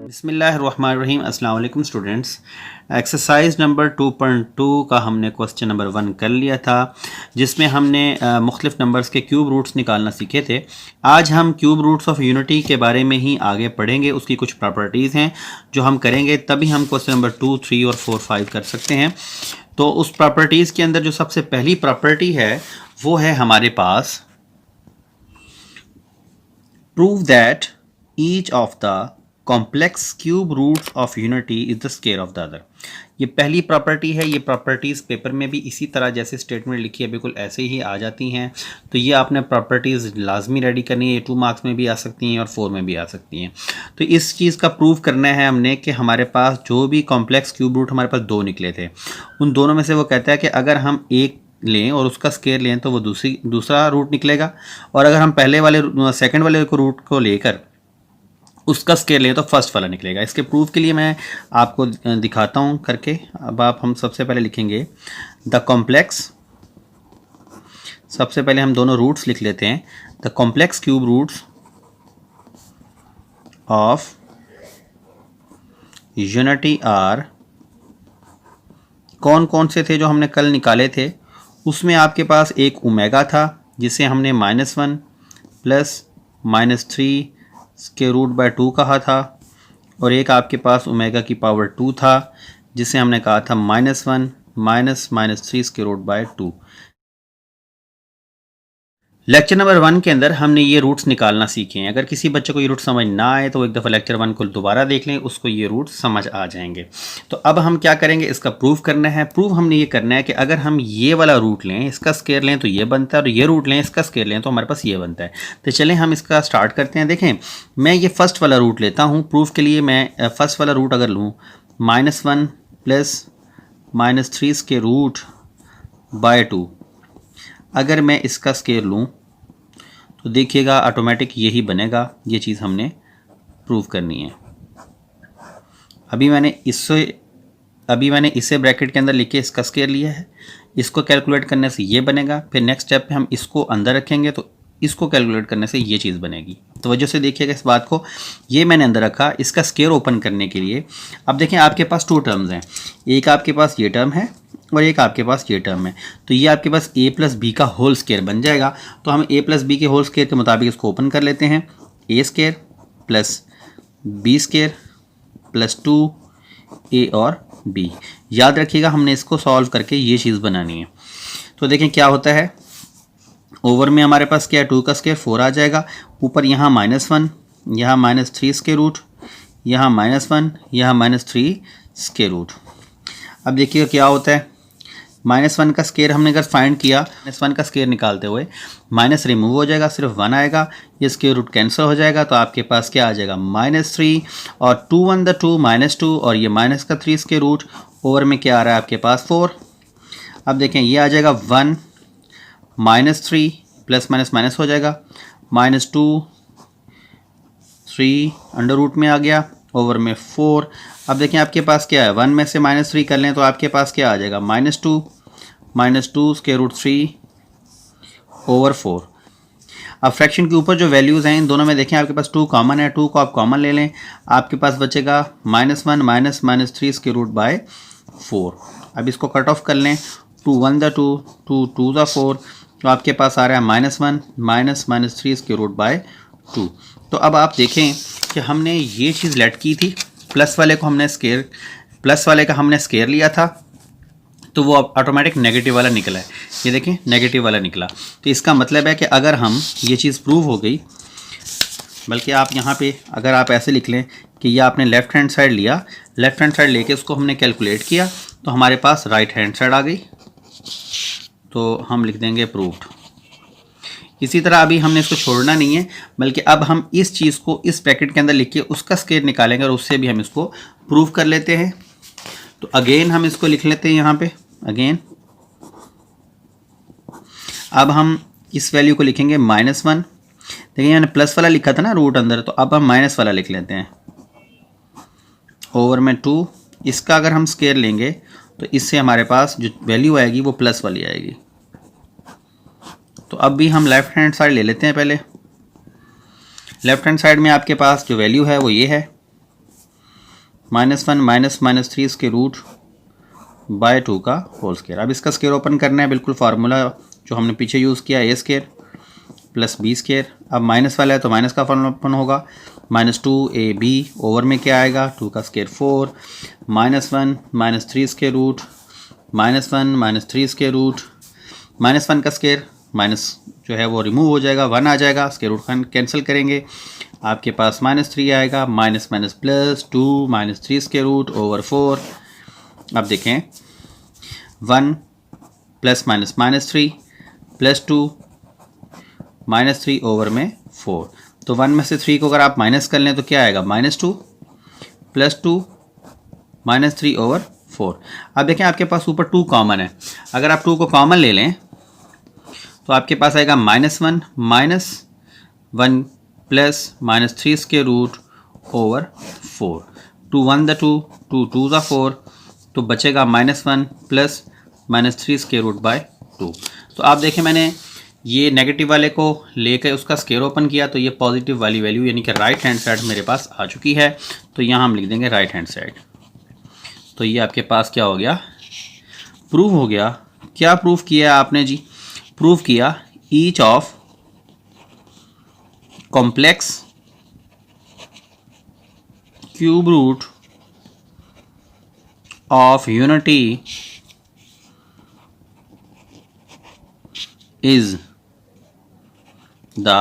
बिस्मिल्लाहिर्रहमानिर्रहीम। अस्सलाम वालेकुम स्टूडेंट्स। एक्सरसाइज नंबर 2.2 का हमने क्वेश्चन नंबर 1 कर लिया था, जिसमें हमने मुख्तलिफ नंबर्स के क्यूब रूट्स निकालना सीखे थे। आज हम क्यूब रूट्स ऑफ यूनिटी के बारे में ही आगे पढ़ेंगे। उसकी कुछ प्रॉपर्टीज़ हैं जो हम करेंगे, तभी हम क्वेश्चन नंबर 2, 3 और 4, 5 कर सकते हैं। तो उस प्रॉपर्टीज़ के अंदर जो सबसे पहली प्रॉपर्टी है वो है हमारे पास prove that each of the complex cube roots of unity is the square of the other. ये पहली प्रॉपर्टी है। ये प्रॉपर्टीज़ पेपर में भी इसी तरह जैसे स्टेटमेंट लिखी है बिल्कुल ऐसे ही आ जाती हैं। तो ये आपने प्रॉपर्टीज़ लाजमी रेडी करनी है। ये 2 मार्क्स में भी आ सकती हैं और 4 में भी आ सकती हैं। तो इस चीज़ का प्रूव करना है हमने कि हमारे पास जो भी कॉम्प्लेक्स क्यूब रूट हमारे पास 2 निकले थे, उन दोनों में से वो कहता है कि अगर हम एक लें और उसका स्क्वायर लें तो वो दूसरा रूट निकलेगा, और अगर हम पहले वाले सेकंड वाले को रूट को लेकर उसका स्क्वायर लें तो फर्स्ट वाला निकलेगा। इसके प्रूफ के लिए मैं आपको दिखाता हूं करके। अब हम सबसे पहले लिखेंगे द कॉम्प्लेक्स। सबसे पहले हम दोनों रूट्स लिख लेते हैं। The complex cube roots of unity are. कौन कौन से थे जो हमने कल निकाले थे? उसमें आपके पास एक ओमेगा था जिसे हमने -1 प्लस -3 के रूट बाय 2 कहा था, और एक आपके पास ओमेगा की पावर 2 था जिसे हमने कहा था -1 माइनस -3 के रूट बाय 2। लेक्चर नंबर 1 के अंदर हमने ये रूट्स निकालना सीखे हैं। अगर किसी बच्चे को ये रूट समझ ना आए तो एक दफ़ा लेक्चर 1 को दोबारा देख लें, उसको ये रूट समझ आ जाएंगे। तो अब हम क्या करेंगे, इसका प्रूफ करना है। प्रूफ हमने ये करना है कि अगर हम ये वाला रूट लें, इसका स्क्वायर लें तो ये बनता है, और ये रूट लें इसका स्क्वायर लें तो हमारे पास ये बनता है। तो चलें हम इसका स्टार्ट करते हैं। देखें, मैं ये फर्स्ट वाला रूट लेता हूँ। प्रूफ के लिए मैं फर्स्ट वाला रूट अगर लूँ -1 प्लस -3 के रूट बाय 2, अगर मैं इसका स्क्वायर लूँ तो देखिएगा ऑटोमेटिक यही बनेगा। ये चीज़ हमने प्रूव करनी है। अभी मैंने इसे ब्रैकेट के अंदर लिख के इसका स्क्वायर लिया है। इसको कैलकुलेट करने से ये बनेगा। फिर नेक्स्ट स्टेप पे हम इसको अंदर रखेंगे तो इसको कैलकुलेट करने से ये चीज़ बनेगी। तो वजह से देखिएगा इस बात को, ये मैंने अंदर रखा इसका स्क्वायर ओपन करने के लिए। अब देखें आपके पास 2 टर्म्स हैं। एक आपके पास ये टर्म है और एक आपके पास ये टर्म है। तो ये आपके पास a प्लस बी का होल स्क्वायर बन जाएगा। तो हम a प्लस बी के होल स्क्वायर के मुताबिक इसको ओपन कर लेते हैं। a square plus b square plus 2a और b। याद रखिएगा हमने इसको सॉल्व करके ये चीज़ बनानी है। तो देखें क्या होता है। ओवर में हमारे पास क्या है, 2 का स्क्वायर 4 आ जाएगा। ऊपर यहाँ -1, यहाँ -3 स्क्वायर रूट, यहाँ -1, यहाँ -3 स्क्वायर रूट। अब देखिएगा क्या होता है। -1 का स्क्वायर हमने अगर फाइंड किया, -1 का स्क्वायर निकालते हुए माइनस रिमूव हो जाएगा, सिर्फ 1 आएगा। ये स्क्वायर रूट कैंसिल हो जाएगा तो आपके पास क्या आ जाएगा, -3 और 2 1 द 2 -2, और ये माइनस का 3 स्क्वायर रूट। ओवर में क्या आ रहा है आपके पास 4। अब देखें ये आ जाएगा 1 -3 प्लस माइनस माइनस हो जाएगा, -2 3 अंडर रूट में आ गया, ओवर में 4। अब देखें आपके पास क्या है, 1 में से -3 कर लें तो आपके पास क्या आ जाएगा, -2 स्क्वायर रूट 3 ओवर 4। अब फ्रैक्शन के ऊपर जो वैल्यूज़ हैं इन दोनों में देखें आपके पास 2 कॉमन है। 2 को आप कॉमन ले लें, आपके पास बचेगा -1 माइनस -3 स्क्वायर रूट बाय 4। अब इसको कट ऑफ कर लें, 2 1 द 2, 2 2 द 4, तो आपके पास आ रहा है -1 माइनस -3 स्क्वायर रूट बाय 2। तो अब आप देखें कि हमने ये चीज़ लेट की थी। प्लस वाले का हमने स्क्वायर लिया था तो वो ऑटोमेटिक नेगेटिव वाला निकला है। ये देखें नेगेटिव वाला निकला। तो इसका मतलब है कि अगर हम ये चीज़ प्रूव हो गई, बल्कि आप यहाँ पे अगर आप ऐसे लिख लें कि ये आपने लेफ़्ट हैंड साइड लिया, लेफ़्ट हैंड साइड लेके उसको हमने कैलकुलेट किया तो हमारे पास राइट हैंड साइड आ गई। तो हम लिख देंगे प्रूव्ड। इसी तरह अभी हमने इसको छोड़ना नहीं है, बल्कि अब हम इस चीज़ को इस ब्रैकेट के अंदर लिख के उसका स्क्वायर निकालेंगे और उससे भी हम इसको प्रूव कर लेते हैं। तो अगेन हम इसको लिख लेते हैं यहाँ पे अगेन। अब हम इस वैल्यू को लिखेंगे -1। देखिए मैंने प्लस वाला लिखा था ना रूट अंदर, तो अब हम माइनस वाला लिख लेते हैं। ओवर में 2, इसका अगर हम स्क्वायर लेंगे तो इससे हमारे पास जो वैल्यू आएगी वो प्लस वाली आएगी। तो अब भी हम लेफ़्ट हैंड साइड ले लेते हैं। पहले लेफ़्ट हैंड साइड में आपके पास जो वैल्यू है वो ये है, -1 -3 स्क्वायर रूट बाय 2 का होल स्क्वायर। अब इसका स्क्वायर ओपन करना है, बिल्कुल फार्मूला जो हमने पीछे यूज़ किया, ए स्क्वायर प्लस बी स्क्वायर। अब माइनस वाला है तो माइनस का फार्मूला ओपन होगा, -2ab ओवर में क्या आएगा 2 का square 4, -1 -3 square root -1 -3 square root, -1 का स्क्वायर माइनस जो है वो रिमूव हो जाएगा, 1 आ जाएगा, स्क्वायर रूट कैंसिल करेंगे, आपके पास -3 आएगा, minus minus plus 2 -3 square root over 4। अब देखें 1 प्लस माइनस -3 प्लस 2 -3 ओवर में 4। तो 1 में से 3 को अगर आप माइनस कर लें तो क्या आएगा -2 प्लस 2 -3 ओवर 4। अब देखें आपके पास ऊपर 2 कॉमन है, अगर आप 2 को कॉमन ले लें तो आपके पास आएगा -1 -1 प्लस -3 स्क्वायर रूट ओवर 4। 2 1 द 2 2 2 द 4, तो बचेगा -1 प्लस -3 स्क्वायर रूट बाय 2। तो आप देखें मैंने ये नेगेटिव वाले को लेकर उसका स्क्वायर ओपन किया तो ये पॉजिटिव वाली वैल्यू यानी कि राइट हैंड साइड मेरे पास आ चुकी है। तो यहाँ हम लिख देंगे राइट हैंड साइड। तो ये आपके पास क्या हो गया, प्रूव हो गया। क्या प्रूव किया आपने जी, प्रूव किया each of complex cube root of unity is the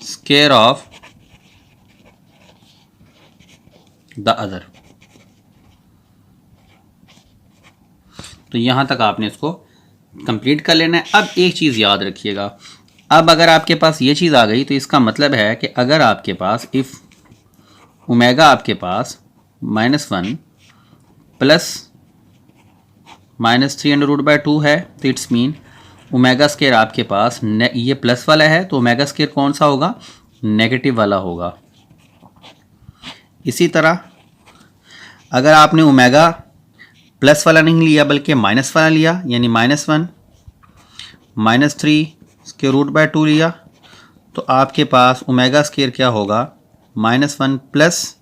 square of the other। तो यहां तक आपने इसको कंप्लीट कर लेना है। अब एक चीज़ याद रखिएगा, अब अगर आपके पास ये चीज़ आ गई तो इसका मतलब है कि अगर आपके पास इफ़ ओमेगा आपके पास -1 प्लस -3√2 है तो इट्स मीन ओमेगा स्क्वायर आपके पास ये प्लस वाला है तो ओमेगा स्क्वायर कौन सा होगा, नेगेटिव वाला होगा। इसी तरह अगर आपने ओमेगा प्लस वाला नहीं लिया बल्कि माइनस वाला लिया, यानी -1 -3 स्क्वायर रूट बाय 2 लिया, तो आपके पास ओमेगा स्क्वायर क्या होगा, -1 प्लस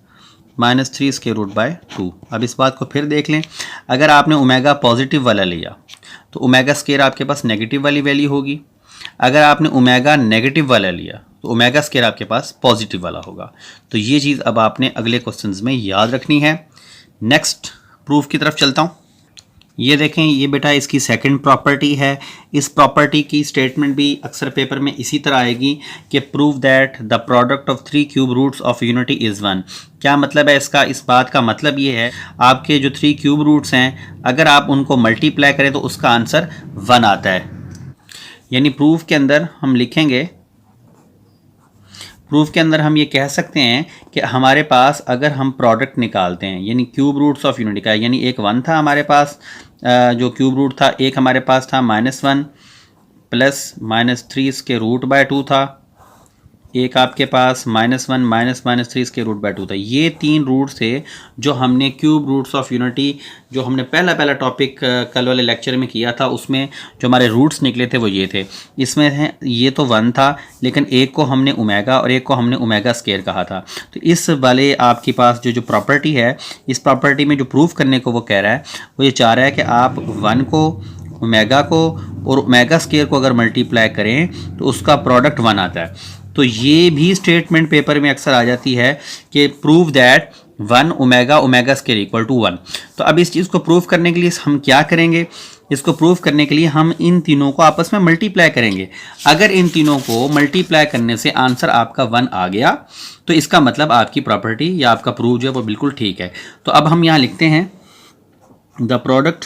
-3 स्क्वायर रूट बाय 2। अब इस बात को फिर देख लें, अगर आपने ओमेगा पॉजिटिव वाला लिया तो ओमेगा स्क्वायर आपके पास नेगेटिव वाली वैल्यू होगी, अगर आपने ओमेगा नेगेटिव वाला लिया तो ओमेगा स्क्वायर आपके पास पॉजिटिव वाला होगा। तो ये चीज़ अब आपने अगले क्वेश्चंस में याद रखनी है। नेक्स्ट प्रूफ की तरफ चलता हूँ। ये देखें, ये बेटा इसकी सेकंड प्रॉपर्टी है। इस प्रॉपर्टी की स्टेटमेंट भी अक्सर पेपर में इसी तरह आएगी कि prove that the product of 3 cube roots of unity is 1। क्या मतलब है इसका, इस बात का मतलब ये है आपके जो 3 क्यूब रूट्स हैं अगर आप उनको मल्टीप्लाई करें तो उसका आंसर 1 आता है। यानी प्रूफ के अंदर हम लिखेंगे, प्रूफ के अंदर हम ये कह सकते हैं कि हमारे पास अगर हम प्रोडक्ट निकालते हैं यानी क्यूब रूट्स ऑफ यूनिटी का, यानी एक 1 था हमारे पास जो क्यूब रूट था, एक हमारे पास था -1 प्लस -3 स्क्वायर रूट बाय 2 था, एक आपके पास -1 -3 स्क्वायर रूट बाय 2 था। ये 3 रूट्स थे जो हमने क्यूब रूट्स ऑफ यूनिटी जो हमने पहला टॉपिक कल वाले लेक्चर में किया था, उसमें जो हमारे रूट्स निकले थे वो ये थे। इसमें है ये तो 1 था लेकिन एक को हमने ओमेगा और एक को हमने ओमेगा स्क्वायर कहा था। तो इस वाले आपके पास जो प्रॉपर्टी है, इस प्रॉपर्टी में जो प्रूफ करने को वो कह रहा है वो ये चाह रहा है कि आप 1 को, ओमेगा को और ओमेगा स्क्वायर को अगर मल्टीप्लाई करें तो उसका प्रोडक्ट 1 आता है। तो ये भी स्टेटमेंट पेपर में अक्सर आ जाती है कि prove that 1 omega omega square equal to 1। तो अब इस चीज़ को प्रूव करने के लिए हम क्या करेंगे, इसको प्रूव करने के लिए हम इन तीनों को आपस में मल्टीप्लाई करेंगे। अगर इन तीनों को मल्टीप्लाई करने से आंसर आपका 1 आ गया तो इसका मतलब आपकी प्रॉपर्टी या आपका प्रूव जो है वो बिल्कुल ठीक है। तो अब हम यहाँ लिखते हैं the product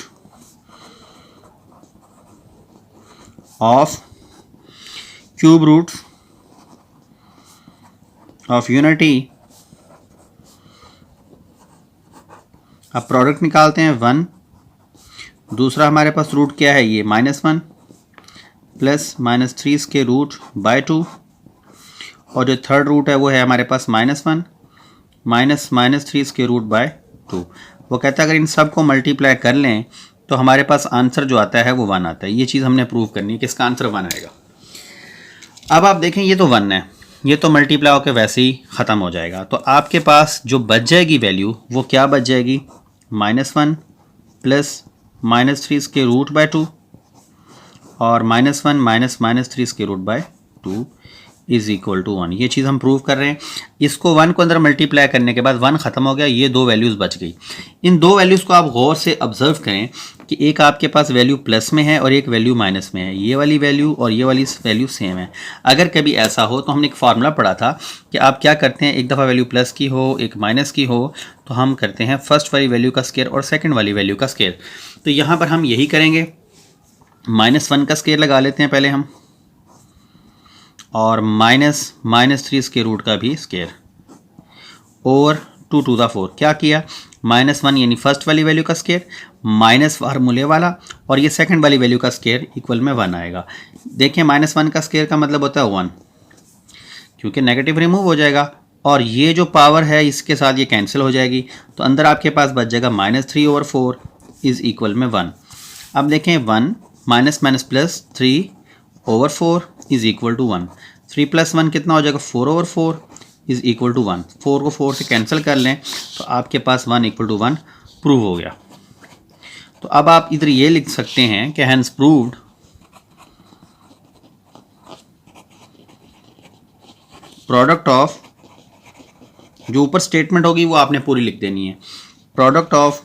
of cube roots of unity. अब प्रोडक्ट निकालते हैं 1, दूसरा हमारे पास रूट क्या है, ये -1 प्लस -3 स्क्वायर रूट बाय 2, और जो थर्ड रूट है वो है हमारे पास -1 -3 स्क्वायर रूट बाय 2। वो कहता है अगर इन सब को मल्टीप्लाई कर लें तो हमारे पास आंसर जो आता है वो 1 आता है। ये चीज़ हमने प्रूव करनी है कि इसका आंसर 1 आएगा। अब आप देखें ये तो 1 है, ये तो मल्टीप्लाई होकर वैसे ही ख़त्म हो जाएगा। तो आपके पास जो बच जाएगी वैल्यू वो क्या बच जाएगी, -1 प्लस -3 स्क्वायर रूट बाय 2 और -1 minus -3 square root by 2 is equal to 1। ये चीज़ हम प्रूव कर रहे हैं। इसको 1 को अंदर मल्टीप्लाई करने के बाद 1 ख़त्म हो गया, ये दो वैल्यूज़ बच गई। इन दो वैल्यूज़ को आप गौर से ऑब्जर्व करें कि एक आपके पास वैल्यू प्लस में है और एक वैल्यू माइनस में है। ये वाली वैल्यू और ये वाली वैल्यू सेम है। अगर कभी ऐसा हो तो हमने एक फार्मूला पढ़ा था कि आप क्या करते हैं, एक दफ़ा वैल्यू प्लस की हो एक माइनस की हो तो हम करते हैं फर्स्ट वाली वैल्यू का स्क्वायर और सेकेंड वाली वैल्यू का स्क्वायर। तो यहाँ पर हम यही करेंगे, -1 का स्क्वायर लगा लेते हैं पहले हम, और -3 स्क्वायर रूट का भी स्क्वायर और 2 टू द 4। क्या किया, -1 यानी फर्स्ट वाली वैल्यू का स्क्वायर माइनस फार्मूले वाला और ये सेकंड वाली वैल्यू का स्क्वायर इक्वल में 1 आएगा। देखिए -1 का स्क्वायर का मतलब होता है 1, क्योंकि नेगेटिव रिमूव हो जाएगा और ये जो पावर है इसके साथ ये कैंसिल हो जाएगी। तो अंदर आपके पास बच जाएगा -3/4 इज इक्वल में 1। अब देखें 1 minus minus plus 3/4 is equal to 1। 3 + 1 कितना हो जाएगा, 4/4 इज इक्वल टू 1। 4 को 4 से कैंसिल कर लें तो आपके पास 1 = 1 प्रूव हो गया। तो अब आप इधर ये लिख सकते हैं कि हैंस प्रूव्ड प्रोडक्ट ऑफ, जो ऊपर स्टेटमेंट होगी वो आपने पूरी लिख देनी है, product of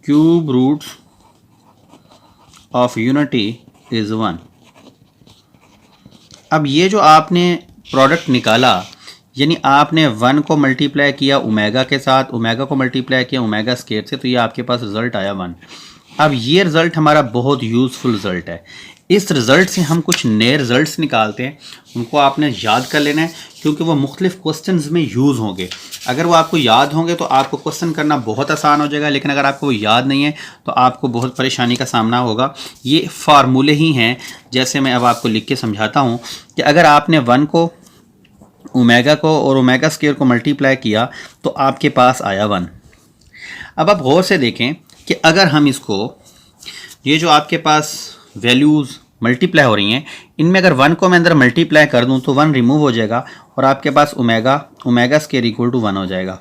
cube roots of unity is 1। अब ये जो आपने प्रोडक्ट निकाला यानी आपने 1 को मल्टीप्लाई किया ओमेगा के साथ, ओमेगा को मल्टीप्लाई किया ओमेगा स्क्वायर से, तो ये आपके पास रिजल्ट आया 1। अब ये रिजल्ट हमारा बहुत यूज़फुल रिजल्ट है। इस रिजल्ट से हम कुछ नए रिजल्ट्स निकालते हैं, उनको आपने याद कर लेना है क्योंकि वो मुख्तलिफ क्वेश्चंस में यूज़ होंगे। अगर वो आपको याद होंगे तो आपको क्वेश्चन करना बहुत आसान हो जाएगा, लेकिन अगर आपको वो याद नहीं है तो आपको बहुत परेशानी का सामना होगा। ये फार्मूले ही हैं, जैसे मैं अब आपको लिख के समझाता हूँ कि अगर आपने 1 को ओमेगा को और ओमेगा स्क्वायर को मल्टीप्लाई किया तो आपके पास आया 1। अब आप गौर से देखें कि अगर हम इसको, ये जो आपके पास वैल्यूज़ मल्टीप्लाई हो रही हैं, इनमें अगर 1 को मैं अंदर मल्टीप्लाई कर दूं तो 1 रिमूव हो जाएगा और आपके पास ओमेगा स्क्वायर इक्वल टू 1 हो जाएगा।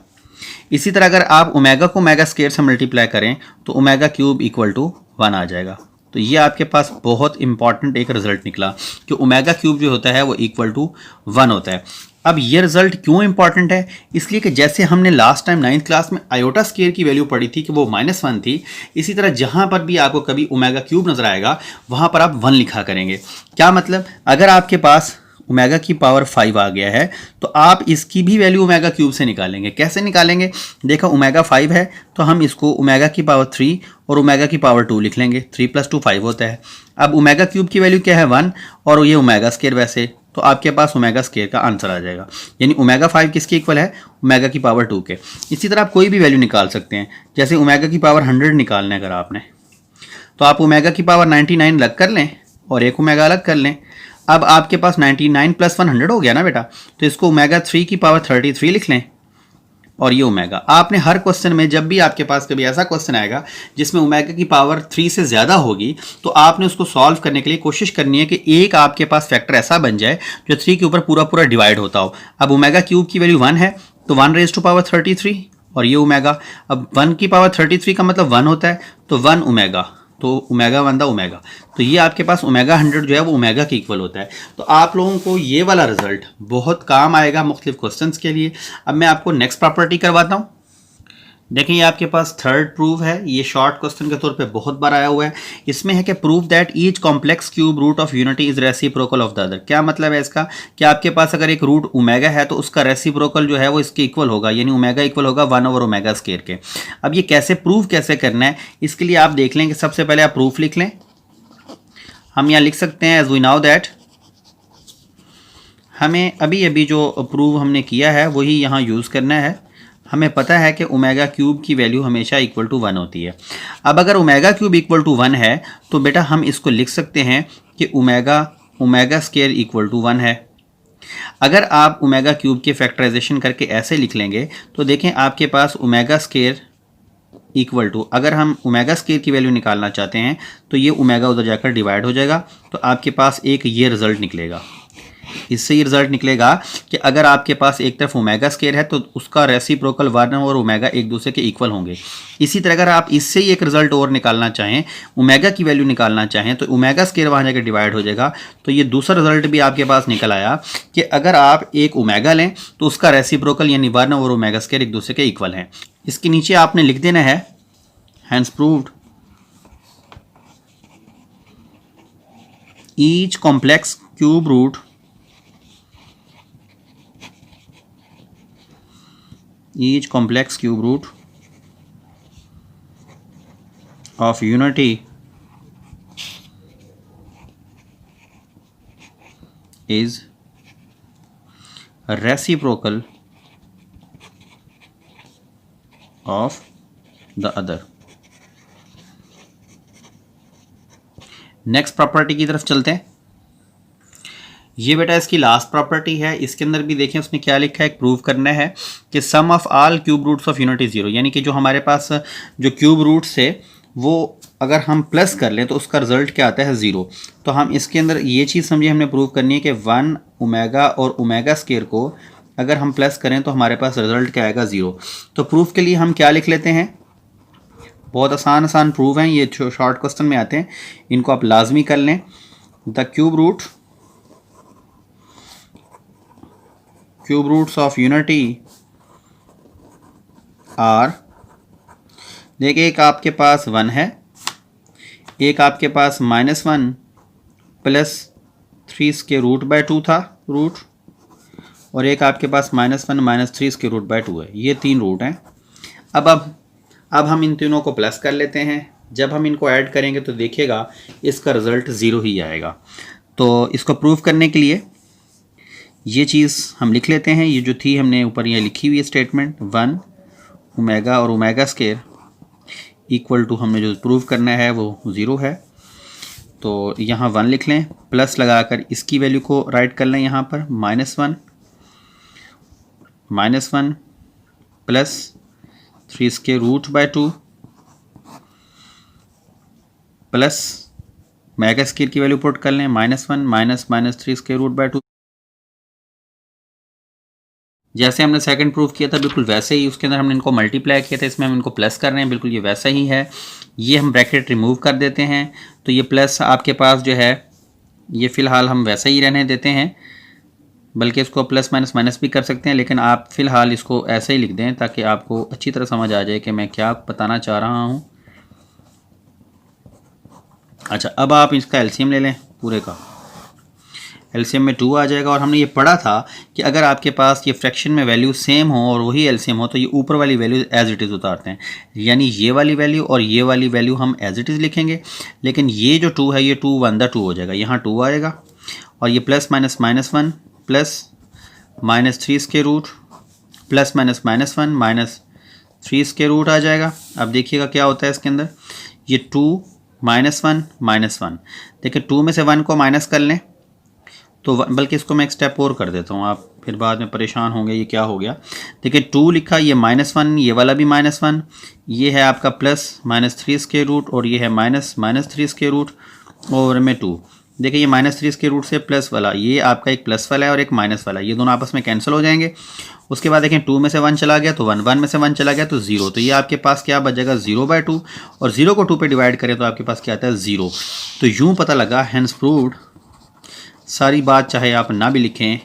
इसी तरह अगर आप ओमेगा को ओमेगा स्क्वायर से मल्टीप्लाई करें तो ओमेगा क्यूब इक्वल टू 1 आ जाएगा। तो ये आपके पास बहुत इंपॉर्टेंट एक रिजल्ट निकला कि ओमेगा क्यूब जो होता है वो इक्वल टू 1 होता है। अब ये रिजल्ट क्यों इंपॉर्टेंट है, इसलिए कि जैसे हमने लास्ट टाइम 9th क्लास में आयोटा स्क्वायर की वैल्यू पढ़ी थी कि वो -1 थी, इसी तरह जहां पर भी आपको कभी ओमेगा क्यूब नजर आएगा वहां पर आप 1 लिखा करेंगे। क्या मतलब, अगर आपके पास ओमेगा की पावर 5 आ गया है तो आप इसकी भी वैल्यू ओमेगा क्यूब से निकालेंगे। कैसे निकालेंगे, देखो ओमेगा 5 है तो हम इसको ओमेगा की पावर 3 और ओमेगा की पावर 2 लिख लेंगे। 3 + 2 5 होता है। अब ओमेगा क्यूब की वैल्यू क्या है 1 और ये ओमेगा स्क्वायर वैसे, तो आपके पास ओमेगा स्क्वायर का आंसर आ जाएगा। यानी ओमेगा 5 किसके इक्वल है, ओमेगा की पावर 2 के। इसी तरह आप कोई भी वैल्यू निकाल सकते हैं, जैसे ओमेगा की पावर 100 निकालना है अगर आपने, तो आप ओमेगा की पावर 99 अलग कर लें और एक ओमेगा अलग कर लें। अब आपके पास 99 + 100 हो गया ना बेटा, तो इसको ओमेगा 3 की पावर 33 लिख लें और ये ओमेगा। आपने हर क्वेश्चन में जब भी आपके पास कभी ऐसा क्वेश्चन आएगा जिसमें ओमेगा की पावर 3 से ज़्यादा होगी तो आपने उसको सॉल्व करने के लिए कोशिश करनी है कि एक आपके पास फैक्टर ऐसा बन जाए जो 3 के ऊपर पूरा पूरा डिवाइड होता हो। अब ओमेगा क्यूब की वैल्यू 1 है तो 1⁻33 और ये ओमेगा। अब 1 की पावर 33 का मतलब 1 होता है, तो 1 ओमेगा, तो ओमेगा 1 द ओमेगा, तो ये आपके पास ओमेगा 100 जो है वो ओमेगा के इक्वल होता है। तो आप लोगों को ये वाला रिजल्ट बहुत काम आएगा मुख्तलिफ क्वेश्चंस के लिए। अब मैं आपको नेक्स्ट प्रॉपर्टी करवाता हूँ। देखें ये आपके पास थर्ड प्रूफ है, ये शॉर्ट क्वेश्चन के तौर पे बहुत बार आया हुआ है। इसमें है कि prove that each complex cube root of unity is reciprocal of the other. क्या मतलब है इसका, कि आपके पास अगर एक रूट ओमेगा है तो उसका रेसिप्रोकल जो है वो इसके इक्वल होगा, यानी ओमेगा इक्वल होगा 1/ओमेगा स्क्वायर के। अब ये कैसे प्रूव कैसे करना है, इसके लिए आप देख लें कि सबसे पहले आप प्रूफ लिख लें। हम यहाँ लिख सकते हैं एज वी नाउ दैट, हमें अभी अभी जो प्रूव हमने किया है वही यहाँ यूज़ करना है। हमें पता है कि ओमेगा क्यूब की वैल्यू हमेशा इक्वल टू 1 होती है। अब अगर ओमेगा क्यूब इक्वल टू 1 है तो बेटा हम इसको लिख सकते हैं कि ओमेगा स्क्वायर इक्वल टू 1 है। अगर आप ओमेगा क्यूब के फैक्टराइजेशन करके ऐसे लिख लेंगे तो देखें आपके पास ओमेगा स्क्वायर इक्वल टू, अगर हम ओमेगा स्क्वायर की वैल्यू निकालना चाहते हैं तो ये ओमेगा उधर जाकर डिवाइड हो जाएगा, तो आपके पास एक ये रिजल्ट निकलेगा। इससे ये रिजल्ट निकलेगा कि अगर आपके पास एक तरफ ओमेगा स्केयर है तो उसका रेसिप्रोकल 1 और ओमेगा एक दूसरे के इक्वल होंगे। इसी तरह अगर आप इससे ही एक रिजल्ट और निकालना चाहें, ओमेगा की वैल्यू निकालना चाहें, तो ओमेगा स्केयर वहाँ जाकर डिवाइड हो जाएगा। तो ये दूसरा रिजल्ट भी आपके पास निकल आया कि अगर आप एक ओमेगा लें तो उसका रेसिप्रोकल यानी 1 और ओमेगा स्केयर एक दूसरे के इक्वल हैं। इसके नीचे आपने लिख देना है hence proved each complex cube root of unity is reciprocal of the other। Next property की तरफ चलते हैं। ये बेटा इसकी लास्ट प्रॉपर्टी है। इसके अंदर भी देखें उसने क्या लिखा है, प्रूव करना है कि sum of all cube roots of unit is zero, यानी कि जो हमारे पास जो क्यूब रूट्स है वो अगर हम प्लस कर लें तो उसका रिजल्ट क्या आता है, ज़ीरो। तो हम इसके अंदर ये चीज़ समझिए हमने प्रूव करनी है कि 1 ओमेगा और ओमेगा स्केयर को अगर हम प्लस करें तो हमारे पास रिजल्ट क्या आएगा, ज़ीरो। तो प्रूफ के लिए हम क्या लिख लेते हैं, बहुत आसान प्रूफ हैं ये, शॉर्ट क्वेश्चन में आते हैं, इनको आप लाजमी कर लें। The cube roots of unity are, देखिए एक आपके पास 1 है, एक आपके पास -1 प्लस 3 इसके रूट बाय 2 था रूट, और एक आपके पास -1 माइनस 3 इसके रूट बाय 2 है। ये 3 रूट हैं। अब हम इन तीनों को प्लस कर लेते हैं। जब हम इनको ऐड करेंगे तो देखिएगा इसका रिज़ल्ट ज़ीरो ही आएगा। तो इसको प्रूव करने के लिए ये चीज़ हम लिख लेते हैं, ये जो थी हमने ऊपर ये लिखी हुई है स्टेटमेंट, 1 ओमेगा और ओमेगा स्केयर इक्वल टू, हमने जो प्रूव करना है वो ज़ीरो है। तो यहाँ 1 लिख लें, प्लस लगाकर इसकी वैल्यू को राइट कर लें यहाँ पर, -1 प्लस 3 इसके root by 2 plus omega square की वैल्यू पुट कर लें, -1 माइनस -3 इसके रूट बाय 2। जैसे हमने सेकंड प्रूफ किया था बिल्कुल वैसे ही उसके अंदर हमने इनको मल्टीप्लाई किया था, इसमें हम इनको प्लस कर रहे हैं, बिल्कुल ये वैसा ही है। ये हम ब्रैकेट रिमूव कर देते हैं तो ये प्लस आपके पास जो है ये फ़िलहाल हम वैसा ही रहने देते हैं, बल्कि इसको प्लस माइनस भी कर सकते हैं, लेकिन आप फ़िलहाल इसको ऐसे ही लिख दें ताकि आपको अच्छी तरह समझ आ जाए कि मैं क्या बताना चाह रहा हूँ। अच्छा, अब आप इसका एलसीएम ले लें, पूरे का एलसीएम में 2 आ जाएगा। और हमने ये पढ़ा था कि अगर आपके पास ये फ्रैक्शन में वैल्यू सेम हो और वही एलसीएम हो तो ये ऊपर वाली वैल्यू एज इट इज़ उतारते हैं, यानी ये वाली वैल्यू और ये वाली वैल्यू हम एज इट इज़ लिखेंगे, लेकिन ये जो 2 है ये 2 1 2 हो जाएगा, यहाँ 2 आएगा, और ये प्लस -1 प्लस -3 इसके रूट प्लस -1 माइनस 3 इसके रूट आ जाएगा। अब देखिएगा क्या होता है इसके अंदर, ये 2 -1 देखिए 2 में से 1 को माइनस कर लें तो बल्कि इसको मैं एक स्टेप और कर देता हूँ, आप फिर बाद में परेशान होंगे ये क्या हो गया। देखिए 2 लिखा, ये -1, ये वाला भी -1, ये है आपका प्लस -3 इसके रूट, और ये है -3 इसके रूट, और में 2। देखिए ये -3 इसके रूट से प्लस वाला, ये आपका एक प्लस वाला है और एक माइनस वाला है, ये दोनों आपस में कैंसिल हो जाएंगे। उसके बाद देखें 2 में से 1 चला गया तो 1 में से 1 चला गया तो 0, तो ये आपके पास क्या बच जाएगा 0/2, और 0 को 2 पे डिवाइड करें तो आपके पास क्या आता है 0। तो यूँ पता लगा हैंस प्रूव्ड, सारी बात चाहे आप ना भी लिखें,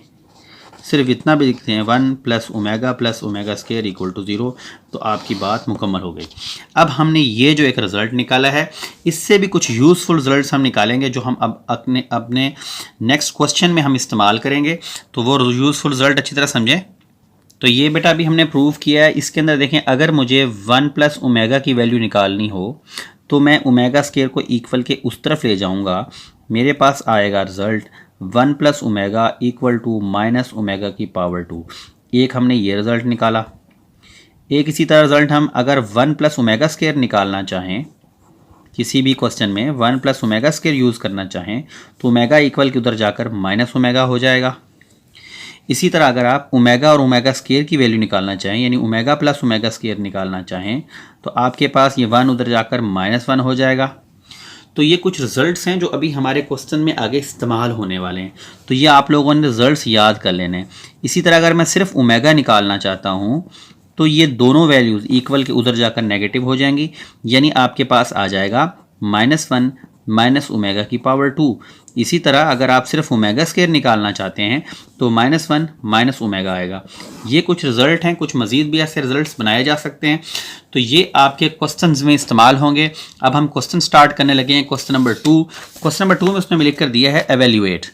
सिर्फ इतना भी लिखते हैं 1 plus omega square equal to 0, तो आपकी बात मुकम्मल हो गई। अब हमने ये जो एक रिज़ल्ट निकाला है इससे भी कुछ यूज़फुल रिजल्ट्स हम निकालेंगे जो हम अब अपने नेक्स्ट क्वेश्चन में हम इस्तेमाल करेंगे, तो वो यूज़फुल रिजल्ट अच्छी तरह समझें। तो ये बेटा अभी हमने प्रूव किया है। इसके अंदर देखें, अगर मुझे 1 प्लस ओमेगा की वैल्यू निकालनी हो तो मैं ओमेगा स्केयर को इक्वल के उस तरफ ले जाऊंगा, मेरे पास आएगा result 1 plus omega equal to minus omega की पावर 2। एक हमने ये रिज़ल्ट निकाला। एक इसी तरह रिज़ल्ट हम अगर 1 प्लस ओमेगा स्केयर निकालना चाहें, किसी भी क्वेश्चन में 1 प्लस ओमेगा स्केयर यूज़ करना चाहें तो ओमेगा इक्वल के उधर जाकर माइनस ओमेगा हो जाएगा। इसी तरह अगर आप ओमेगा और ओमेगा स्केयर की वैल्यू निकालना चाहें, यानी ओमेगा प्लस ओमेगा स्केयर निकालना चाहें, तो आपके पास ये 1 उधर जाकर -1 हो जाएगा। तो ये कुछ रिजल्ट्स हैं जो अभी हमारे क्वेश्चन में आगे इस्तेमाल होने वाले हैं, तो ये आप लोगों ने रिजल्ट्स याद कर लेने हैं। इसी तरह अगर मैं सिर्फ ओमेगा निकालना चाहता हूँ तो ये दोनों वैल्यूज़ इक्वल के उधर जाकर नेगेटिव हो जाएंगी, यानी आपके पास आ जाएगा -1 माइनस ओमेगा की पावर 2। इसी तरह अगर आप सिर्फ ओमेगा स्क्वायर निकालना चाहते हैं तो -1 माइनस ओमेगा आएगा। ये कुछ रिजल्ट हैं, कुछ मज़ीद भी ऐसे रिजल्ट्स बनाए जा सकते हैं, तो ये आपके क्वेश्चंस में इस्तेमाल होंगे। अब हम क्वेश्चन स्टार्ट करने लगे हैं। क्वेश्चन नंबर 2, क्वेश्चन नंबर 2 में उसने लिख कर दिया है एवेल्यूएट।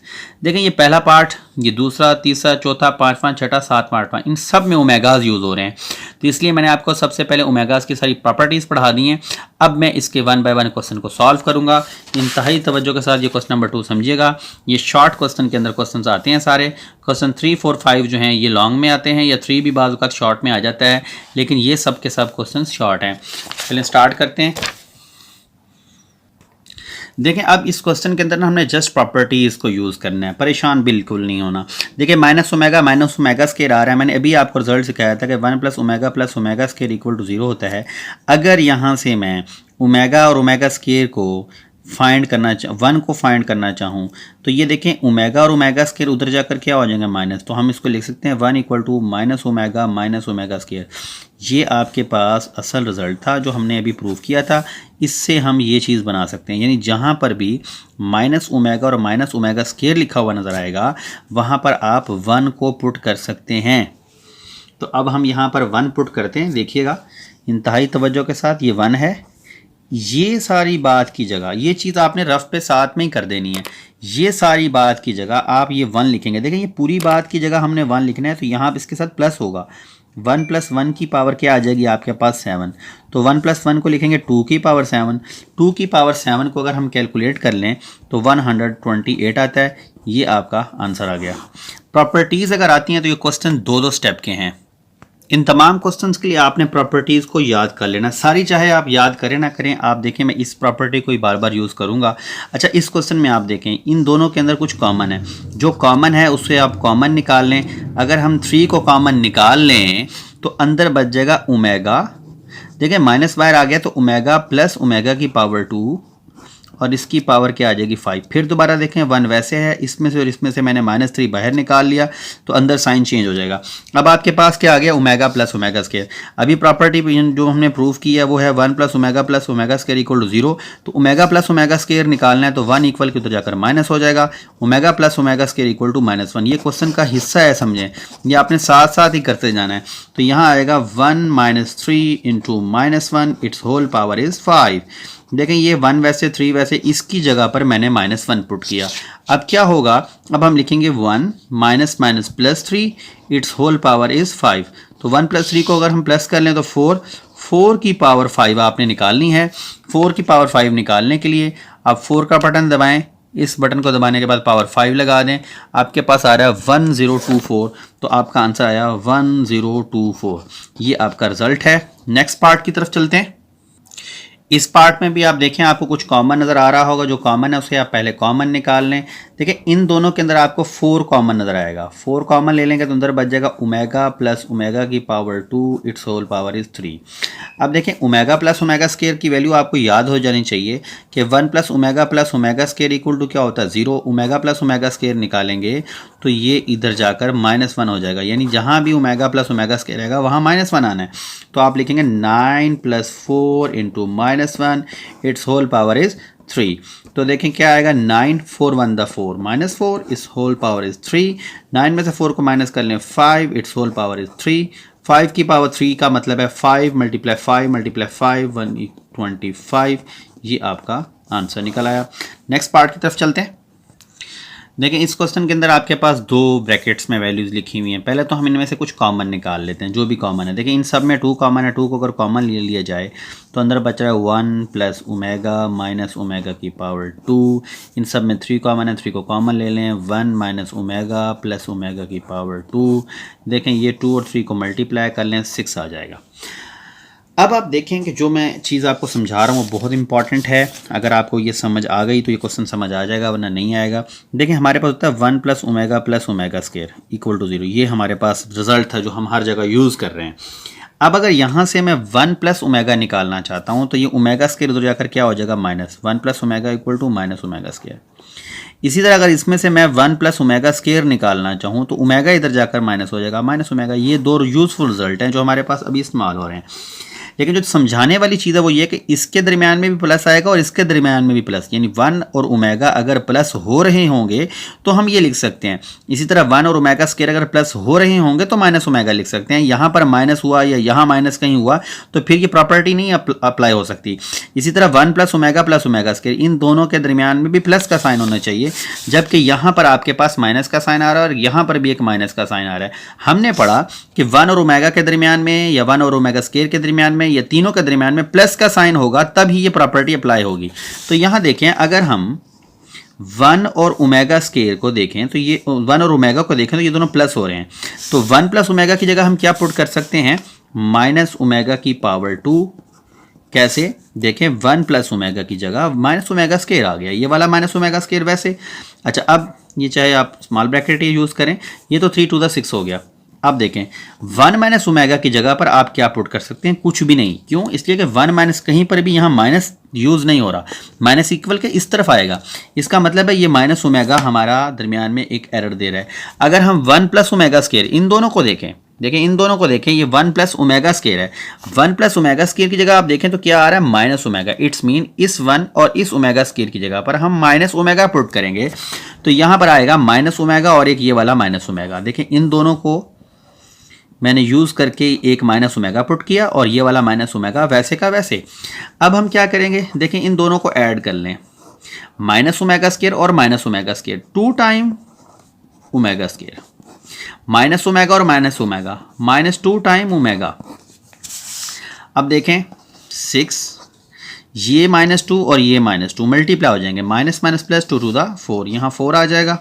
देखें ये पहला पार्ट, ये दूसरा, तीसरा, चौथा, पाँचवां, छठा, सातवां, आठवां, इन सब में ओमेगाज यूज़ हो रहे हैं, तो इसलिए मैंने आपको सबसे पहले ओमेगाज की सारी प्रॉपर्टीज़ पढ़ा दी हैं। अब मैं इसके 1 बाय 1 क्वेश्चन को सॉल्व करूंगा। इंतहाई तवज्जो के साथ ये क्वेश्चन नंबर 2 समझिएगा। ये शॉर्ट क्वेश्चन के अंदर क्वेश्चन आते हैं सारे। क्वेश्चन 3, 4, 5 जो हैं ये लॉन्ग में आते हैं, या 3 भी बाज़ वक़्त शॉर्ट में आ जाता है, लेकिन ये सब के सब क्वेश्चन शॉर्ट हैं। चलिए स्टार्ट करते हैं। देखें अब इस क्वेश्चन के अंदर ना हमने जस्ट प्रॉपर्टीज़ को यूज़ करना है, परेशान बिल्कुल नहीं होना। देखिए माइनस ओमेगा स्केयर आ रहा है, मैंने अभी आपको रिजल्ट सिखाया था कि 1 + ओमेगा स्केयर इक्वल टू 0 होता है। अगर यहाँ से मैं ओमेगा और ओमेगा स्केयर को फाइंड करना 1 को फाइंड करना चाहूँ तो ये देखें ओमेगा और ओमेगा स्केयर उधर जाकर क्या हो जाएगा माइनस, तो हम इसको लिख सकते हैं 1 equal to minus omega square. ये आपके पास असल रिज़ल्ट था जो हमने अभी प्रूव किया था। इससे हम ये चीज़ बना सकते हैं, यानी जहाँ पर भी माइनस ओमेगा और माइनस ओमेगा स्केयर लिखा हुआ नज़र आएगा वहाँ पर आप 1 को पुट कर सकते हैं। तो अब हम यहाँ पर 1 पुट करते हैं, देखिएगा इंतहाई तवज्जो के साथ। ये 1 है, ये सारी बात की जगह ये चीज़ आपने रफ पे साथ में ही कर देनी है। ये सारी बात की जगह आप ये 1 लिखेंगे। देखिए ये पूरी बात की जगह हमने 1 लिखना है, तो यहाँ इसके साथ प्लस होगा। 1 + 1 की पावर क्या आ जाएगी आपके पास 7, तो 1 + 1 को लिखेंगे 2 की पावर 7। 2 की पावर 7 को अगर हम कैलकुलेट कर लें तो 128 आता है। ये आपका आंसर आ गया। प्रॉपर्टीज़ अगर आती हैं तो ये क्वेश्चन 2-2 स्टेप के हैं। इन तमाम क्वेश्चंस के लिए आपने प्रॉपर्टीज़ को याद कर लेना सारी, चाहे आप याद करें ना करें। आप देखें मैं इस प्रॉपर्टी को ही बार बार यूज़ करूंगा। अच्छा इस क्वेश्चन में आप देखें इन दोनों के अंदर कुछ कॉमन है, जो कॉमन है उससे आप कॉमन निकाल लें। अगर हम 3 को कॉमन निकाल लें तो अंदर बच जाएगा ओमेगा। देखें माइनस बाहर आ गया तो ओमेगा प्लस ओमेगा की पावर 2 और इसकी पावर क्या आ जाएगी 5। फिर दोबारा देखें 1 वैसे है, इसमें से और इसमें से मैंने -3 बाहर निकाल लिया तो अंदर साइन चेंज हो जाएगा। अब आपके पास क्या आ गया ओमेगा प्लस ओमेगा स्क्वायर। अभी प्रॉपर्टी जो हमने प्रूव की है वो है 1 + ओमेगा स्क्वायर इक्वल टू 0। तो ओमेगा प्लस ओमेगा स्क्वायर निकालना है तो 1 इक्वल के उधर जाकर माइनस हो जाएगा। Omega plus omega square equal to -1। ये क्वेश्चन का हिस्सा है, समझें, ये आपने साथ साथ ही करते जाना है। तो यहाँ आएगा 1 - 3 × -1 इट्स होल पावर इज़ 5। देखें ये 1 वैसे 3 वैसे, इसकी जगह पर मैंने -1 पुट किया। अब क्या होगा, अब हम लिखेंगे 1 - +3 इट्स होल पावर इज़ 5। तो 1 + 3 को अगर हम प्लस कर लें तो 4 की पावर 5 आपने निकालनी है। 4 की पावर 5 निकालने के लिए आप 4 का बटन दबाएं, इस बटन को दबाने के बाद पावर 5 लगा दें, आपके पास आ रहा है 1024। तो आपका आंसर आया 1024। ये आपका रिजल्ट है। नेक्स्ट पार्ट की तरफ चलते हैं। इस पार्ट में भी आप देखें आपको कुछ कॉमन नज़र आ रहा होगा, जो कॉमन है उसे आप पहले कॉमन निकाल लें। देखिए इन दोनों के अंदर आपको 4 कॉमन नज़र आएगा। 4 कॉमन ले लेंगे तो अंदर बच जाएगा ओमेगा प्लस ओमेगा की power 2 it's whole power is 3। अब देखें ओमेगा प्लस ओमेगा स्क्वायर की वैल्यू आपको याद हो जानी चाहिए कि 1 + ओमेगा स्क्वायर इक्वल टू क्या होता है 0। ओमेगा प्लस ओमेगा स्क्वायर निकालेंगे तो ये इधर जाकर -1 हो जाएगा, यानी जहाँ भी ओमेगा प्लस ओमेगा स्क्वायर आएगा वहाँ -1 आना है। तो आप लिखेंगे 9 + 4 × -1 इट्स होल पावर इज़ 3। तो देखें क्या आएगा 9 4 1 द 4 -4 इस होल पावर इज़ 3। 9 में से 4 को माइनस कर लें 5 इट्स होल पावर इज़ 3। 5 की पावर 3 का मतलब है 5 × 5 × 5 125। ये आपका आंसर निकल आया। नेक्स्ट पार्ट की तरफ चलते हैं। देखिए इस क्वेश्चन के अंदर आपके पास 2 ब्रैकेट्स में वैल्यूज़ लिखी हुई हैं। पहले तो हम इनमें से कुछ कॉमन निकाल लेते हैं, जो भी कॉमन है। देखिए इन सब में 2 कॉमन है, 2 को अगर कॉमन ले लिया जाए तो अंदर बच रहा है 1 + ओमेगा - ओमेगा की पावर 2। इन सब में 3 कॉमन है, 3 को कॉमन ले लें 1 - ओमेगा + ओमेगा की पावर 2। देखें ये 2 और 3 को मल्टीप्लाई कर लें 6 आ जाएगा। अब आप देखें कि जो मैं चीज़ आपको समझा रहा हूँ वो बहुत इंपॉर्टेंट है। अगर आपको ये समझ आ गई तो ये क्वेश्चन समझ आ जाएगा, वरना नहीं आएगा। देखें हमारे पास होता है 1 + omega + omega square equal to 0। ये हमारे पास रिजल्ट था जो हम हर जगह यूज़ कर रहे हैं। अब अगर यहाँ से मैं 1 प्लस ओमेगा निकालना चाहता हूँ तो ये ओमेगा स्क्वायर उधर जाकर क्या हो जाएगा -1 plus omega equal to minus omega square. इसी तरह अगर इसमें से मैं 1 प्लस ओमेगा स्क्वायर निकालना चाहूँ तो ओमेगा इधर जाकर माइनस हो जाएगा माइनस ओमेगा। ये दो यूजफुल रिजल्ट हैं जो हमारे पास अभी इस्तेमाल हो रहे हैं। लेकिन जो समझाने वाली चीज़ है वो ये कि इसके दरमियान में भी प्लस आएगा और इसके दरमियान में भी प्लस, यानी 1 और ओमेगा अगर प्लस हो रहे होंगे तो हम ये लिख सकते हैं। इसी तरह 1 और ओमेगा स्क्वायर अगर प्लस हो रहे होंगे तो माइनस ओमेगा लिख सकते हैं। यहाँ पर माइनस हुआ या यहाँ माइनस कहीं हुआ तो फिर ये प्रॉपर्टी नहीं अप्लाई हो सकती। इसी तरह 1 प्लस ओमेगा स्क्वायर, इन दोनों के दरमियान में भी प्लस का साइन होना चाहिए, जबकि यहाँ पर आपके पास माइनस का साइन आ रहा है और यहाँ पर भी एक माइनस का साइन आ रहा है। हमने पढ़ा कि 1 और ओमेगा के दरमियान में या 1 और ओमेगा स्क्वायर के दरमियान में या तीनों के दरमियान में प्लस का साइन होगा तब ही ये प्रॉपर्टी अप्लाई होगी। तो यहां देखें, अगर हम 1 और ओमेगा स्क्वायर को देखें तो ये 1 और ओमेगा को देखें तो ये दोनों प्लस हो रहे हैं। तो 1 प्लस ओमेगा की जगह हम क्या पुट कर सकते हैं, माइनस ओमेगा की पावर 2। कैसे देखें, 1 प्लस ओमेगा की जगह माइनस ओमेगा स्क्वायर आ गया, ये वाला माइनस ओमेगा स्क्वायर वैसे। अच्छा, अब ये चाहे आप स्मॉल ब्रैकेट यूज करें, ये तो 3 टू द 6 हो गया। अब देखें 1 माइनस ओमेगा की जगह पर आप क्या पुट कर सकते हैं, कुछ भी नहीं। क्यों? इसलिए कि 1 माइनस कहीं पर भी यहाँ माइनस यूज नहीं हो रहा, माइनस इक्वल के इस तरफ आएगा। इसका मतलब है ये माइनस ओमेगा हमारा दरमियान में एक एरर दे रहा है। अगर हम 1 प्लस ओमेगा स्क्वायर इन दोनों को देखें, इन दोनों को देखें, ये 1 प्लस ओमेगा स्क्वायर है। 1 प्लस ओमेगा स्क्वायर की जगह आप देखें तो क्या आ रहा है, माइनस ओमेगा। इट्स मीन इस 1 और इस ओमेगा स्क्वायर की जगह पर हम माइनस ओमेगा पुट करेंगे तो यहां पर आएगा माइनस ओमेगा और एक ये वाला माइनस ओमेगा। देखें इन दोनों को मैंने यूज करके एक माइनस ओमेगा पुट किया और ये वाला माइनस ओमेगा वैसे का वैसे। अब हम क्या करेंगे, देखें इन दोनों को ऐड कर लें, माइनस ओमेगा स्क्वायर और minus omega square, 2 time omega square, minus omega और माइनस ओमेगा, -2 टाइम ओमेगा। अब देखें 6, ये -2 और ये -2 मल्टीप्लाई हो जाएंगे, minus minus plus 2 to the 4, यहाँ 4 आ जाएगा।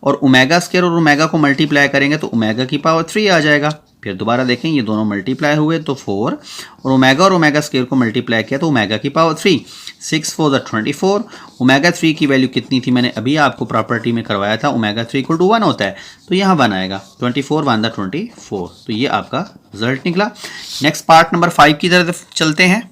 और ओमेगा स्क्वायर और ओमेगा को मल्टीप्लाई करेंगे तो ओमेगा की पावर 3 आ जाएगा। फिर दोबारा देखें, ये दोनों मल्टीप्लाई हुए तो 4 और ओमेगा स्क्वायर को मल्टीप्लाई किया तो ओमेगा की पावर 3, 6 4 द 24। ओमेगा 3 की वैल्यू कितनी थी, मैंने अभी आपको प्रॉपर्टी में करवाया था, ओमेगा 3 इक्वल टू 1 होता है, तो यहाँ 1 आएगा, 24 1 द 24। तो ये आपका रिजल्ट निकला। नेक्स्ट पार्ट नंबर 5 की तरफ चलते हैं।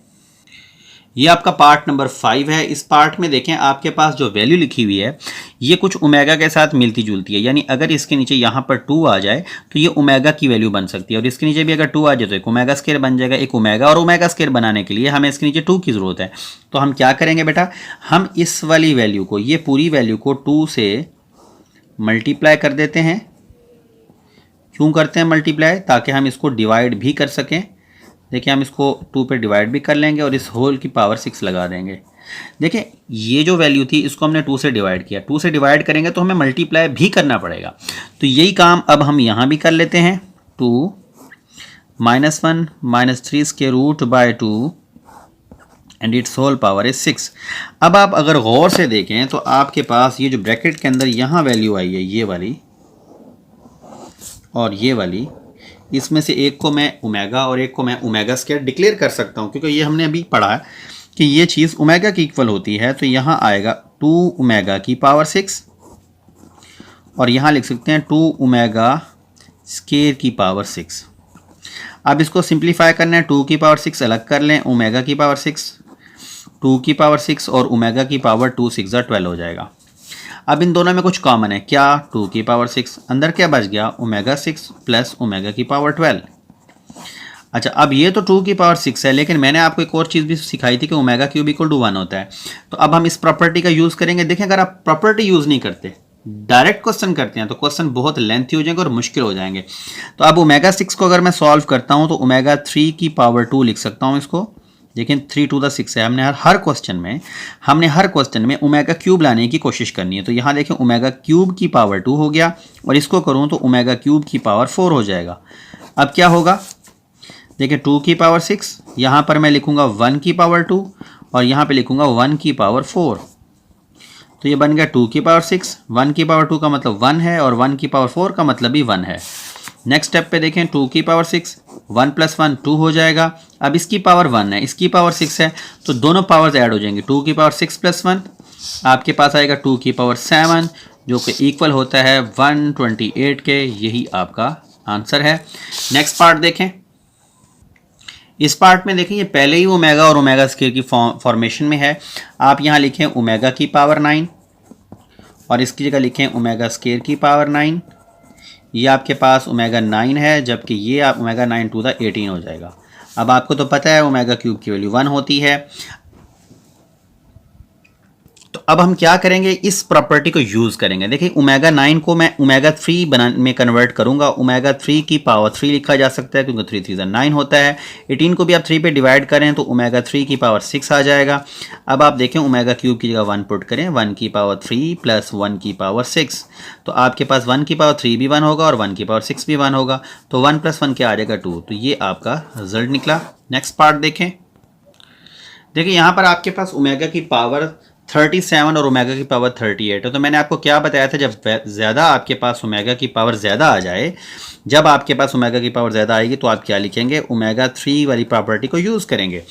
ये आपका पार्ट नंबर 5 है। इस पार्ट में देखें आपके पास जो वैल्यू लिखी हुई है ये कुछ ओमेगा के साथ मिलती जुलती है, यानी अगर इसके नीचे यहाँ पर 2 आ जाए तो ये ओमेगा की वैल्यू बन सकती है, और इसके नीचे भी अगर 2 आ जाए तो एक ओमेगा स्क्वायर बन जाएगा। एक ओमेगा और ओमेगा स्क्वायर बनाने के लिए हमें इसके नीचे 2 की ज़रूरत है। तो हम क्या करेंगे बेटा, हम इस वाली वैल्यू को, ये पूरी वैल्यू को 2 से मल्टीप्लाई कर देते हैं। क्यों करते हैं मल्टीप्लाई, ताकि हम इसको डिवाइड भी कर सकें। देखिए हम इसको 2 पे डिवाइड भी कर लेंगे और इस होल की पावर 6 लगा देंगे। देखिए ये जो वैल्यू थी इसको हमने 2 से डिवाइड किया, 2 से डिवाइड करेंगे तो हमें मल्टीप्लाई भी करना पड़ेगा। तो यही काम अब हम यहाँ भी कर लेते हैं। 2 -1 -3 square root by 2 and it's whole power is 6। अब आप अगर गौर से देखें तो आपके पास ये जो ब्रैकेट के अंदर यहाँ वैल्यू आई है, ये वाली और ये वाली, इसमें से एक को मैं ओमेगा और एक को मैं ओमेगा स्क्वायर डिक्लेयर कर सकता हूँ, क्योंकि ये हमने अभी पढ़ा है कि ये चीज़ ओमेगा की इक्वल होती है। तो यहाँ आएगा 2 ओमेगा की पावर 6 और यहाँ लिख सकते हैं 2 ओमेगा स्क्वायर की पावर 6। अब इसको सिंप्लीफाई करना है, 2 की पावर 6 अलग कर लें, ओमेगा की पावर 6, 2 की पावर 6 और ओमेगा की पावर 2 6 12 हो जाएगा। अब इन दोनों में कुछ कॉमन है, क्या, 2 की पावर 6, अंदर क्या बच गया, ओमेगा 6 प्लस ओमेगा की पावर 12। अच्छा, अब ये तो 2 की पावर 6 है, लेकिन मैंने आपको एक और चीज़ भी सिखाई थी कि ओमेगा क्यूब इक्वल टू 1 होता है। तो अब हम इस प्रॉपर्टी का यूज़ करेंगे। देखें अगर आप प्रॉपर्टी यूज़ नहीं करते, डायरेक्ट क्वेश्चन करते हैं तो क्वेश्चन बहुत लेंथी हो जाएंगे और मुश्किल हो जाएंगे। तो अब ओमेगा 6 को अगर मैं सॉल्व करता हूँ तो ओमेगा 3 की पावर 2 लिख सकता हूँ इसको। लेकिन 3 टू द 6 है, हमने हर क्वेश्चन में ओमेगा क्यूब लाने की कोशिश करनी है। तो यहाँ देखें ओमेगा क्यूब की पावर 2 हो गया और इसको करूँ तो ओमेगा क्यूब की पावर 4 हो जाएगा। अब क्या होगा, देखिए 2 की पावर 6, यहाँ पर मैं लिखूँगा 1 की पावर 2 और यहाँ पे लिखूँगा 1 की पावर 4। तो ये बन गया 2 की पावर 6, 1 की पावर 2 का मतलब 1 है और 1 की पावर 4 का मतलब भी 1 है। नेक्स्ट स्टेप पे देखें, 2 की पावर 6, 1 + 1 2 हो जाएगा। अब इसकी पावर 1 है, इसकी पावर 6 है, तो दोनों पावर्स ऐड हो जाएंगे। 2 की पावर 6 + 1 आपके पास आएगा 2 की पावर 7, जो कि इक्वल होता है 128 के। यही आपका आंसर है। नेक्स्ट पार्ट देखें। इस पार्ट में देखें ये पहले ही ओमेगा और ओमेगा स्क्वायर की फॉर्मेशन में है। आप यहाँ लिखें ओमेगा की पावर 9 और इसकी जगह लिखें ओमेगा स्क्वायर की पावर 9। ये आपके पास ओमेगा 9 है, जबकि ये आप ओमेगा 9 टू द 18 हो जाएगा। अब आपको तो पता है ओमेगा क्यूब की वैल्यू 1 होती है। तो अब हम क्या करेंगे, इस प्रॉपर्टी को यूज करेंगे। देखिए ओमेगा 9 को मैं ओमेगा 3 में कन्वर्ट करूंगा। ओमेगा 3 की पावर 3 लिखा जा सकता है क्योंकि 3 3 9 होता है। 18 को भी आप 3 पे डिवाइड करें तो ओमेगा 3 की पावर 6 आ जाएगा। अब आप देखें ओमेगा क्यूब की जगह 1 पुट करें, 1 की पावर 3 प्लस 1 की पावर 6, तो आपके पास 1 की पावर 3 भी 1 होगा और 1 की पावर 6 भी 1 होगा। तो 1 प्लस 1 क्या आ जाएगा 2। तो ये आपका रिजल्ट निकला। नेक्स्ट पार्ट देखें। देखिए यहाँ पर आपके पास ओमेगा की पावर 37 और ओमेगा की पावर 38 है। तो मैंने आपको क्या बताया था, जब ज़्यादा आपके पास ओमेगा की पावर ज़्यादा आ जाए, जब आपके पास ओमेगा की पावर ज़्यादा आएगी तो आप क्या लिखेंगे, ओमेगा 3 वाली प्रॉपर्टी को यूज़ करेंगे।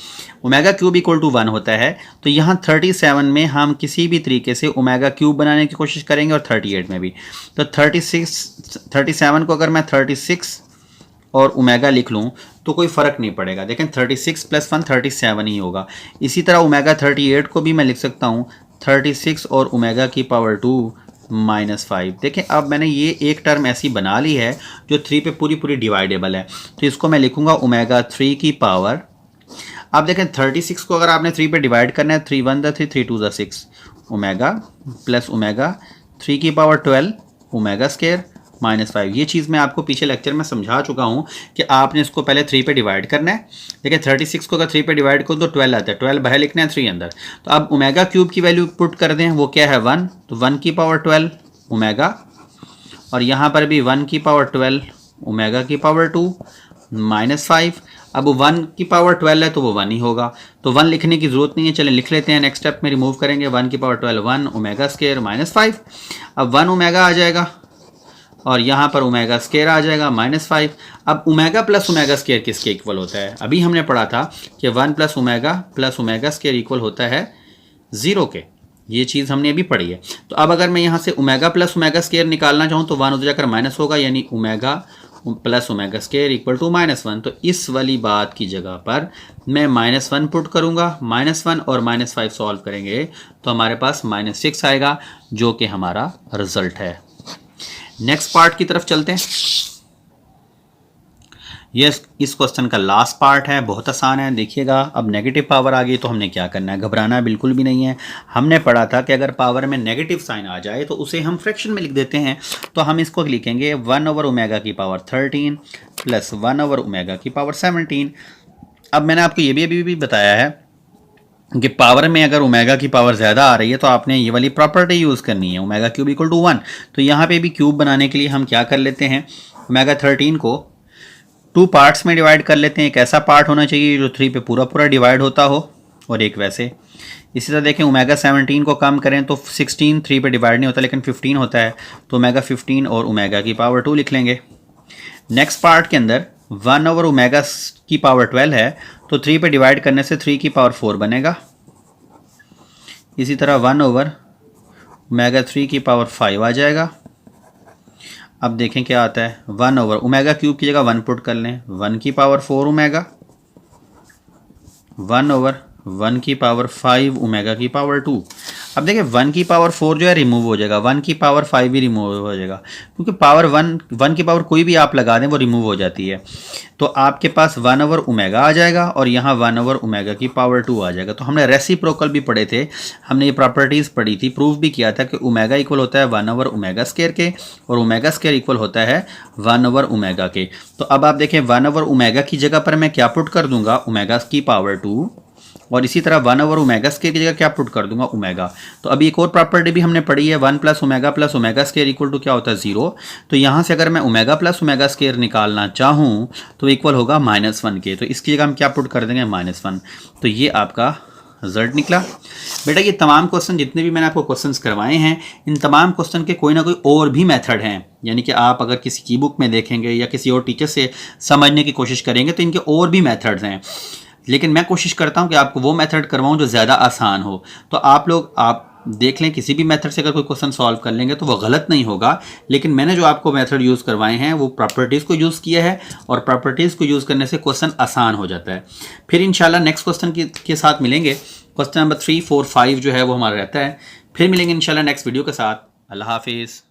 ओमेगा क्यूब इक्वल टू 1 होता है, तो यहाँ 37 में हम किसी भी तरीके से ओमेगा क्यूब बनाने की कोशिश करेंगे और 38 में भी। तो 37 को अगर मैं 36 और ओमेगा लिख लूँ तो कोई फ़र्क नहीं पड़ेगा। देखें 36 प्लस 1 37 ही होगा। इसी तरह ओमेगा 38 को भी मैं लिख सकता हूँ 36 और ओमेगा की पावर 2 -5। देखें अब मैंने ये एक टर्म ऐसी बना ली है जो 3 पे पूरी डिवाइडेबल है, तो इसको मैं लिखूँगा ओमेगा 3 की पावर। अब देखें 36 को अगर आपने 3 पे डिवाइड करना है, 3 1 3 3 2 6 ओमेगा प्लस ओमेगा 3 की पावर 12 ओमेगा स्क्वायर -5। ये चीज़ मैं आपको पीछे लेक्चर में समझा चुका हूँ कि आपने इसको पहले 3 पे डिवाइड करना है। देखिए 36 को अगर 3 पे डिवाइड करो तो 12 आता है, 12 बाहर लिखना है 3 अंदर। तो अब ओमेगा क्यूब की वैल्यू पुट कर दें, वो क्या है 1, तो 1 की पावर 12 ओमेगा, और यहाँ पर भी 1 की पावर 12 ओमेगा की पावर 2 -5। अब 1 की पावर 12 है तो वो 1 ही होगा, तो 1 लिखने की ज़रूरत नहीं है। चलें लिख लेते हैं, नेक्स्ट स्टेप में रिमूव करेंगे। 1 की पावर 12 1 ओमेगा स्क्वायर -5। अब 1 ओमेगा आ जाएगा और यहाँ पर ओमेगा स्क्वायर आ जाएगा -5। अब ओमेगा प्लस ओमेगा स्क्वायर किसके इक्वल होता है, अभी हमने पढ़ा था कि 1 प्लस ओमेगा स्क्वायर इक्वल होता है 0 के। ये चीज़ हमने अभी पढ़ी है। तो अब अगर मैं यहाँ से ओमेगा प्लस ओमेगा स्क्वायर निकालना चाहूँ तो 1 उधर जाकर माइनस होगा, यानी omega plus omega square equal to -1। तो इस वाली बात की जगह पर मैं -1 पुट करूँगा। -1 और -5 सॉल्व करेंगे तो हमारे पास -6 आएगा, जो कि हमारा रिजल्ट है। नेक्स्ट पार्ट की तरफ चलते हैं। ये इस क्वेश्चन का लास्ट पार्ट है, बहुत आसान है। देखिएगा अब नेगेटिव पावर आ गई तो हमने क्या करना है, घबराना बिल्कुल भी नहीं है। हमने पढ़ा था कि अगर पावर में नेगेटिव साइन आ जाए तो उसे हम फ्रैक्शन में लिख देते हैं। तो हम इसको लिखेंगे 1 ओवर ओमेगा की पावर 13 प्लस 1 ओवर ओमेगा की पावर 17। अब मैंने आपको ये भी अभी भी बताया है कि पावर में अगर ओमेगा की पावर ज़्यादा आ रही है तो आपने ये वाली प्रॉपर्टी यूज़ करनी है, ओमेगा क्यूब इक्वल टू 1। तो यहाँ पे भी क्यूब बनाने के लिए हम क्या कर लेते हैं, ओमेगा 13 को 2 पार्ट्स में डिवाइड कर लेते हैं। एक ऐसा पार्ट होना चाहिए जो 3 पे पूरा डिवाइड होता हो, और एक वैसे। इसी तरह देखें ओमेगा 17 को कम करें तो 16 3 पे डिवाइड नहीं होता लेकिन 15 होता है, तो ओमेगा 15 और ओमेगा की पावर 2 लिख लेंगे। नेक्स्ट पार्ट के अंदर 1 ओवर ओमेगा की पावर 12 है, तो 3 पे डिवाइड करने से 3 की पावर 4 बनेगा। इसी तरह 1 ओवर ओमेगा 3 की पावर 5 आ जाएगा। अब देखें क्या आता है, 1 ओवर ओमेगा क्यूब की जगह 1 पुट कर लें, 1 की पावर 4 ओमेगा, 1 ओवर 1 की पावर 5 ओमेगा की पावर 2। अब देखिए 1 की पावर 4 जो है रिमूव हो जाएगा, 1 की पावर 5 भी रिमूव हो जाएगा, क्योंकि पावर 1 की पावर कोई भी आप लगा दें वो रिमूव हो जाती है। तो आपके पास 1 ओवर ओमेगा आ जाएगा और यहाँ 1 ओवर ओमेगा की पावर 2 आ जाएगा। तो हमने रेसिप्रोकल भी पढ़े थे, हमने ये प्रॉपर्टीज़ पढ़ी थी, प्रूफ भी किया था कि ओमेगा इक्वल होता है 1 ओवर ओमेगा स्क्वायर के और ओमेगा स्क्वायर इक्वल होता है 1 ओवर ओमेगा के। तो अब आप देखें 1 ओवर ओमेगा की जगह पर मैं क्या पुट कर दूंगा, ओमेगा की पावर 2, और इसी तरह 1 ओवर ओमेगा स्क्वायर की जगह क्या पुट कर दूंगा, ओमेगा। तो अभी एक और प्रॉपर्टी भी हमने पढ़ी है, 1 plus omega square equal to क्या होता है 0। तो यहाँ से अगर मैं ओमेगा प्लस ओमेगा स्क्वायर निकालना चाहूँ तो इक्वल होगा -1 के। तो इसकी जगह हम क्या पुट कर देंगे, -1। तो ये आपका रिजल्ट निकला। बेटा ये तमाम क्वेश्चन जितने भी मैंने आपको क्वेश्चंस करवाए हैं, इन तमाम क्वेश्चन के कोई ना कोई और भी मेथड हैं। यानी कि आप अगर किसी की बुक में देखेंगे या किसी और टीचर से समझने की कोशिश करेंगे तो इनके और भी मेथड्स हैं, लेकिन मैं कोशिश करता हूं कि आपको वो मेथड करवाऊं जो ज़्यादा आसान हो। तो आप लोग देख लें, किसी भी मेथड से अगर कोई क्वेश्चन सॉल्व कर लेंगे तो वो गलत नहीं होगा, लेकिन मैंने जो आपको मेथड यूज़ करवाए हैं वो प्रॉपर्टीज़ को यूज़ किया है, और प्रॉपर्टीज़ को यूज़ करने से क्वेश्चन आसान हो जाता है। फिर इंशाल्लाह नेक्स्ट क्वेश्चन के साथ मिलेंगे। क्वेश्चन नंबर 3, 4, 5 जो है वो हमारा रहता है। फिर मिलेंगे इंशाल्लाह नेक्स्ट वीडियो के साथ। अल्लाह हाफिज़।